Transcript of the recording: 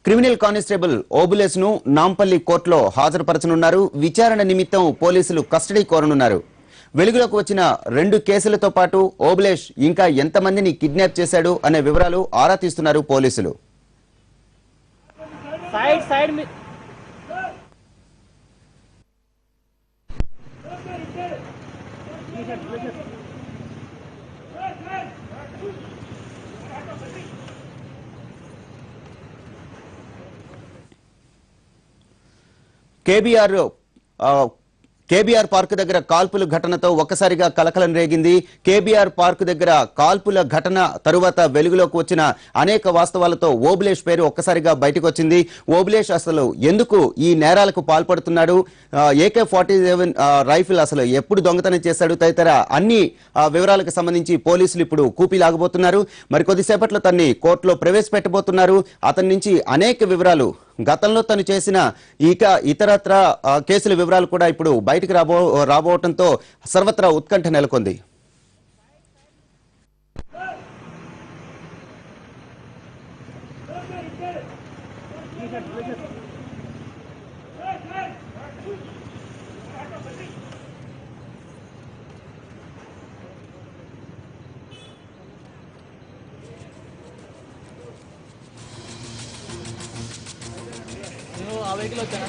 Criminal constable Obules ను నాంపల్లి కోర్టులో హాజరుపరచనున్నారు. విచారణ నిమిత్తం పోలీసులు కస్టడీ కోరనున్నారు. వెలుగులోకి వచ్చిన 2 కేసులతో పాటు ఓబులేష్ ఇంకా ఎంతమందిని కిడ్నాప్ చేశాడు అనే వివరాలు ఆరా తీస్తున్నారు పోలీసులు. కేబీఆర్ పార్క్ దగ్గర కాల్పుల ఘటనతో ఒక్కసారిగా కలకలం రేగింది. కేబీఆర్ పార్క్ దగ్గర కాల్పుల ఘటన తరువాత వెలుగులోకి వచ్చిన అనేక వాస్తవాలతో ఓబులేష్ పేరు ఒక్కసారిగా బయటకు వచ్చింది. ఓబులేష్ అసలు ఎందుకు ఈ నేరాలకు పాల్పడుతున్నాడు, AK-47 రైఫిల్ అసలు ఎప్పుడు దొంగతనం చేశాడు తదితర అన్ని వివరాలకు సంబంధించి పోలీసులు ఇప్పుడు కూపీలాగబోతున్నారు. మరి కొద్దిసేపట్లో తన్ని కోర్టులో ప్రవేశపెట్టబోతున్నారు. అతని నుంచి అనేక వివరాలు, గతంలో తను చేసిన ఇతరత్ర కేసుల వివరాలు కూడా ఇప్పుడు బయటకు రాబోవడంతో సర్వత్రా ఉత్కంఠ నెలకొంది. ఆ వెహికల్ వచ్చానే